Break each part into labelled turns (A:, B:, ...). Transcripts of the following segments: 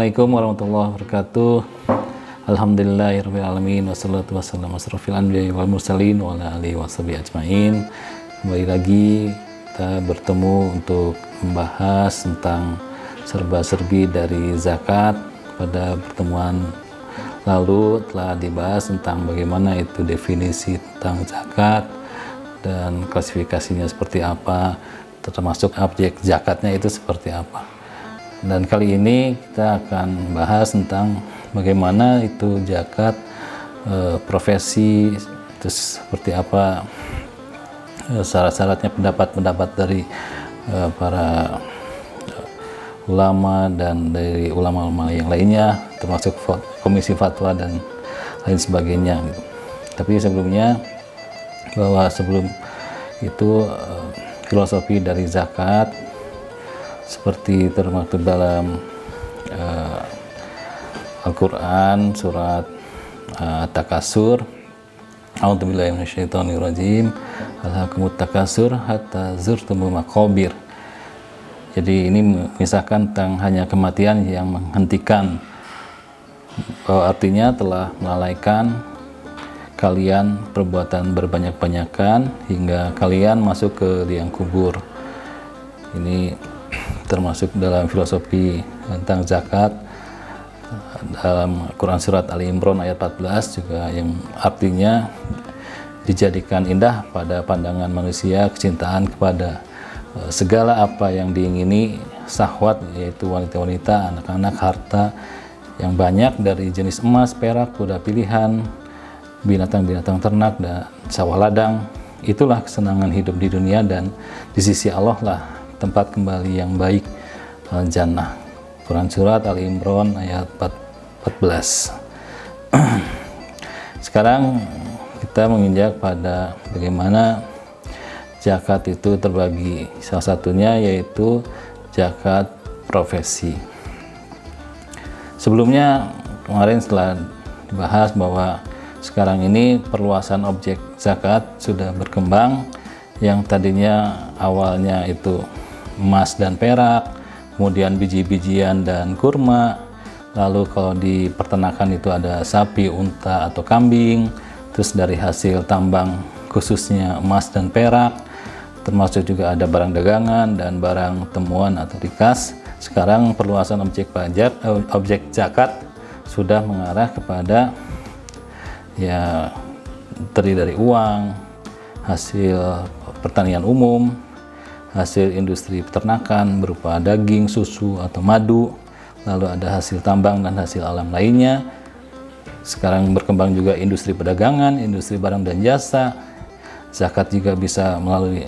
A: Assalamualaikum warahmatullahi wabarakatuh. Alhamdulillahirabbil alamin wassalatu wassalamu asrofil anbiya'i wal mursalin wa ala alihi washabihi ajmain. Kembali lagi kita bertemu untuk membahas tentang serba-serbi dari zakat. Pada pertemuan lalu telah dibahas tentang bagaimana itu definisi tentang zakat dan klasifikasinya seperti apa, termasuk objek zakatnya itu seperti apa. Dan kali ini kita akan bahas tentang bagaimana itu zakat, profesi itu seperti apa, syarat-syaratnya, pendapat-pendapat dari para ulama dan dari ulama-ulama yang lainnya, termasuk komisi fatwa dan lain sebagainya gitu. Tapi sebelumnya, sebelum itu filosofi dari zakat seperti termaktub dalam Al-Quran surat At-Takasur, A'udzubillahi minasyaitonirrajim, alhaakumut takasur hatta zurtumul maqabir. Jadi ini mengisahkan tentang hanya kematian yang menghentikan, bahwa artinya telah melalaikan kalian perbuatan berbanyak-banyakan hingga kalian masuk ke liang kubur. Ini termasuk dalam filosofi tentang zakat dalam Quran surat Ali Imran ayat 14 juga, yang artinya dijadikan indah pada pandangan manusia kecintaan kepada segala apa yang diingini syahwat, yaitu wanita-wanita, anak-anak, harta yang banyak dari jenis emas, perak, kuda pilihan, binatang-binatang ternak dan sawah ladang. Itulah kesenangan hidup di dunia, dan di sisi Allah lah tempat kembali yang baik, jannah. Quran surat Ali Imran ayat 14. Sekarang kita menginjak pada bagaimana zakat itu terbagi. Salah satunya yaitu zakat profesi. Sebelumnya kemarin setelah dibahas bahwa sekarang ini perluasan objek zakat sudah berkembang, yang tadinya awalnya itu emas dan perak, kemudian biji-bijian dan kurma, lalu kalau di peternakan itu ada sapi, unta atau kambing, terus dari hasil tambang khususnya emas dan perak, termasuk juga ada barang dagangan dan barang temuan atau rikas. Sekarang perluasan objek zakat sudah mengarah kepada ya terdiri dari uang, hasil pertanian umum, hasil industri peternakan berupa daging, susu atau madu, lalu ada hasil tambang dan hasil alam lainnya. Sekarang berkembang juga industri perdagangan, industri barang dan jasa. Zakat juga bisa melalui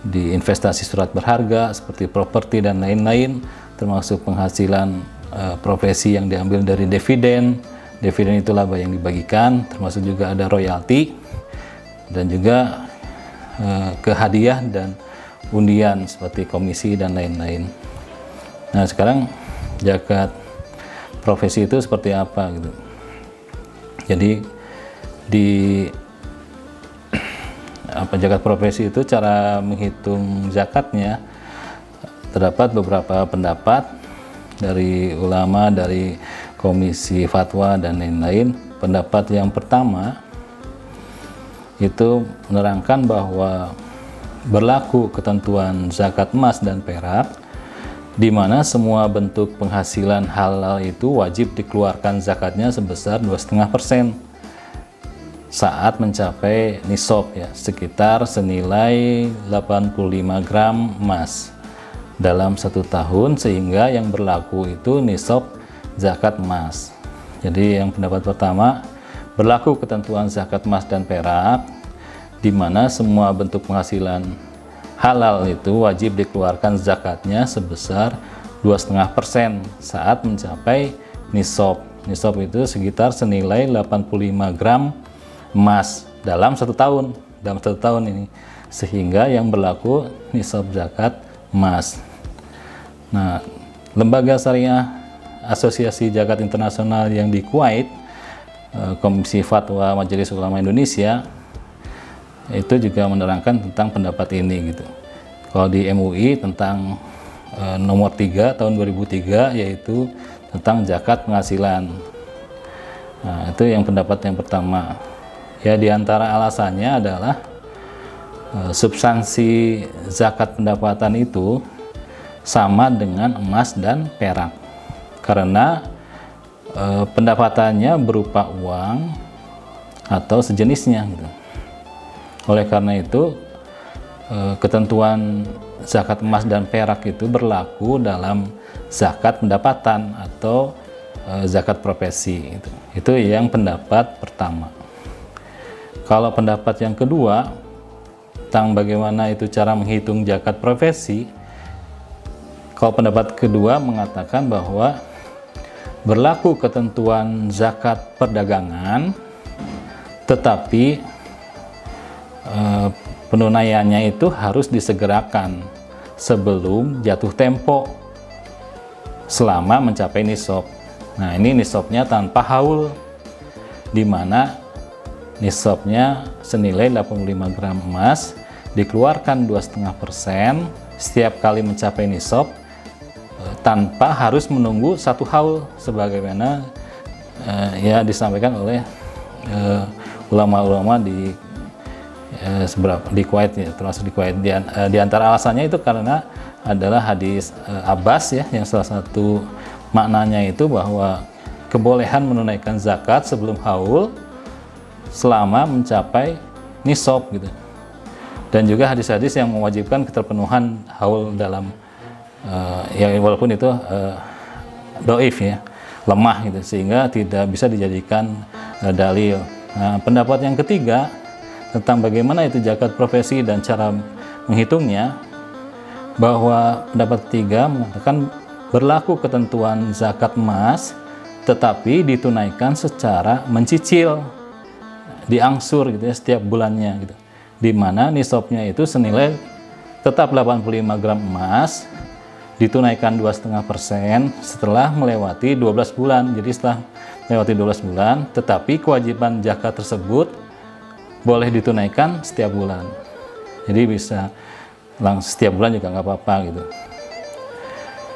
A: di investasi surat berharga seperti properti dan lain-lain, termasuk penghasilan profesi yang diambil dari dividen. Dividen itu laba yang dibagikan, termasuk juga ada royalti dan juga kehadiah dan undian seperti komisi dan lain-lain. Nah, sekarang zakat profesi itu seperti apa gitu. Jadi di zakat profesi itu, cara menghitung zakatnya terdapat beberapa pendapat dari ulama, dari komisi fatwa dan lain-lain. Pendapat yang pertama itu menerangkan bahwa berlaku ketentuan zakat emas dan perak, di mana semua bentuk penghasilan halal itu wajib dikeluarkan zakatnya sebesar 2,5% saat mencapai nisab, ya, sekitar senilai 85 gram emas dalam 1 tahun, sehingga yang berlaku itu nisab zakat emas. Jadi yang pendapat pertama, berlaku ketentuan zakat emas dan perak, di mana semua bentuk penghasilan halal itu wajib dikeluarkan zakatnya sebesar 2,5% saat mencapai nisab. Nisab itu sekitar senilai 85 gram emas dalam 1 tahun. Dalam 1 tahun ini, sehingga yang berlaku nisab zakat emas. Nah, Lembaga Syariah Asosiasi Zakat Internasional yang di Kuwait, Komisi Fatwa Majelis Ulama Indonesia, itu juga menerangkan tentang pendapat ini gitu. Kalau di MUI tentang nomor 3 tahun 2003, yaitu tentang zakat penghasilan. Nah, itu yang pendapat yang pertama. Ya, diantara alasannya adalah substansi zakat pendapatan itu sama dengan emas dan perak, karena pendapatannya berupa uang atau sejenisnya gitu. Oleh karena itu ketentuan zakat emas dan perak itu berlaku dalam zakat pendapatan atau zakat profesi. Itu yang pendapat pertama. Kalau pendapat yang kedua tentang bagaimana itu cara menghitung zakat profesi, kalau pendapat kedua mengatakan bahwa berlaku ketentuan zakat perdagangan, tetapi penunaiannya itu harus disegerakan sebelum jatuh tempo selama mencapai nisab. Nah, ini nisabnya tanpa haul, di mana nisabnya senilai 85 gram emas, dikeluarkan 2,5% setiap kali mencapai nisab tanpa harus menunggu 1 haul sebagaimana ya disampaikan oleh ulama-ulama di Kuwait, ya, termasuk di Kuwait. Di antara alasannya itu karena adalah hadis Abbas ya, yang salah satu maknanya itu bahwa kebolehan menunaikan zakat sebelum haul selama mencapai nisab gitu. Dan juga hadis-hadis yang mewajibkan keterpenuhan haul dalam ya walaupun itu doif ya, lemah gitu, sehingga tidak bisa dijadikan dalil. Nah, pendapat yang ketiga tentang bagaimana itu zakat profesi dan cara menghitungnya, bahwa pendapat ketiga mengatakan berlaku ketentuan zakat emas tetapi ditunaikan secara mencicil, diangsur gitu ya setiap bulannya gitu, di mana nisabnya itu senilai tetap 85 gram emas, ditunaikan 2,5% setelah melewati 12 bulan. Jadi setelah melewati 12 bulan, tetapi kewajiban zakat tersebut boleh ditunaikan setiap bulan. Jadi bisa langsung setiap bulan juga nggak apa-apa gitu.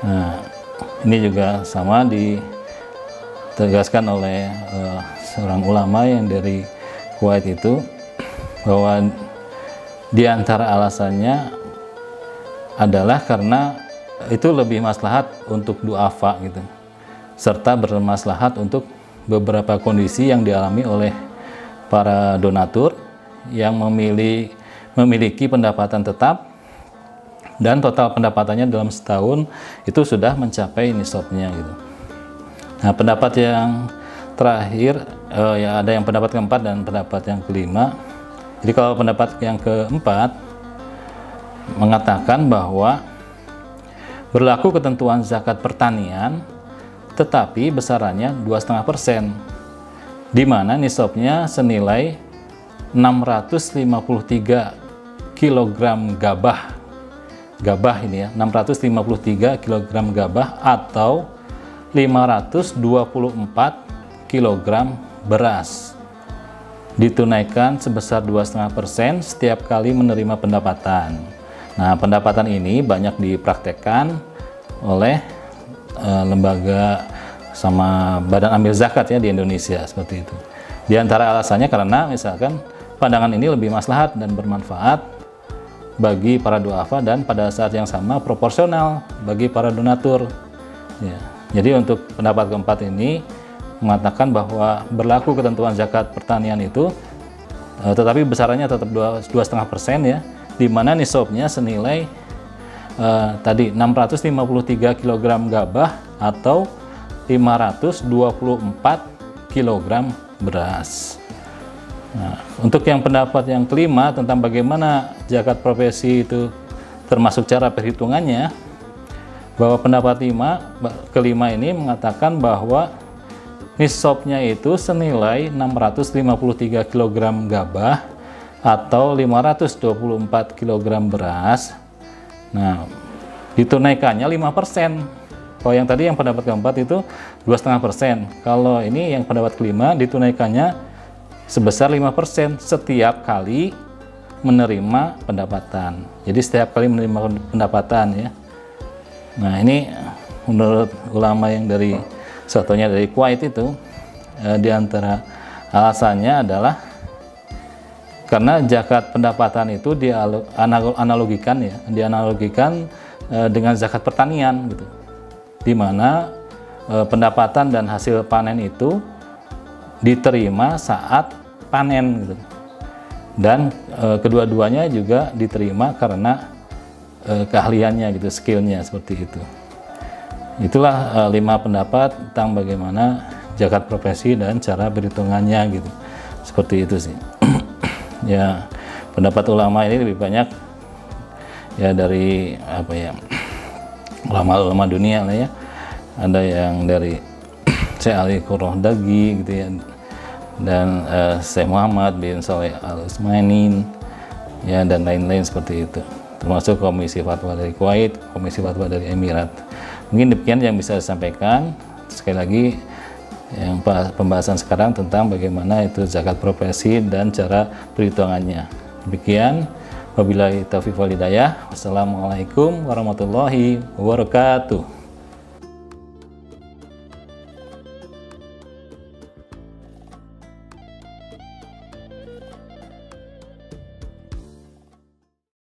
A: Nah, ini juga sama ditegaskan oleh seorang ulama yang dari Kuwait itu, bahwa di antara alasannya adalah karena itu lebih maslahat untuk duafa gitu, serta bermaslahat untuk beberapa kondisi yang dialami oleh para donatur yang memiliki pendapatan tetap dan total pendapatannya dalam setahun itu sudah mencapai nisabnya gitu. Nah, pendapat yang terakhir ya ada yang pendapat keempat dan pendapat yang kelima. Jadi kalau pendapat yang keempat mengatakan bahwa berlaku ketentuan zakat pertanian tetapi besarannya 2,5%, di mana nisabnya senilai 653 kg gabah ini ya, 653 kg gabah atau 524 kg beras, ditunaikan sebesar 2,5% setiap kali menerima pendapatan. Nah, pendapatan ini banyak dipraktekkan oleh lembaga sama badan amil zakat ya di Indonesia seperti itu. Di antara alasannya karena misalkan pandangan ini lebih maslahat dan bermanfaat bagi para duafa dan pada saat yang sama proporsional bagi para donatur. Ya. Jadi untuk pendapat keempat ini mengatakan bahwa berlaku ketentuan zakat pertanian itu tetapi besarannya tetap 2,5% ya, di mana nisabnya senilai tadi 653 kg gabah atau 524 kg beras. Nah, untuk yang pendapat yang kelima tentang bagaimana zakat profesi itu termasuk cara perhitungannya, bahwa pendapat kelima ini mengatakan bahwa nisabnya itu senilai 653 kg gabah atau 524 kg beras. Nah, ditunaikannya 5%. Kalau yang tadi yang pendapat keempat itu 2,5%. Kalau ini yang pendapat kelima ditunaikannya sebesar 5% setiap kali menerima pendapatan. Jadi setiap kali menerima pendapatan ya. Nah, ini menurut ulama yang dari satunya dari Kuwait itu, di antara alasannya adalah karena zakat pendapatan itu dianalogikan dengan zakat pertanian gitu, di mana pendapatan dan hasil panen itu diterima saat panen gitu, dan kedua-duanya juga diterima karena keahliannya gitu, skillnya seperti itu. Itulah 5 pendapat tentang bagaimana zakat profesi dan cara perhitungannya gitu, seperti itu sih. Ya, pendapat ulama ini lebih banyak ya dari ulama dunia lah ya. Ada yang dari Syekh Ali Qurradagi gitu ya, dan Syekh Muhammad bin Shalih Al-Utsaimin ya, dan lain-lain seperti itu, termasuk Komisi Fatwa dari Kuwait, Komisi Fatwa dari Emirat. Mungkin demikian yang bisa disampaikan. Sekali lagi, yang pembahasan sekarang tentang bagaimana itu zakat profesi dan cara perhitungannya. Demikian, wabillahi taufiq wal hidayah. Wassalamualaikum warahmatullahi wabarakatuh.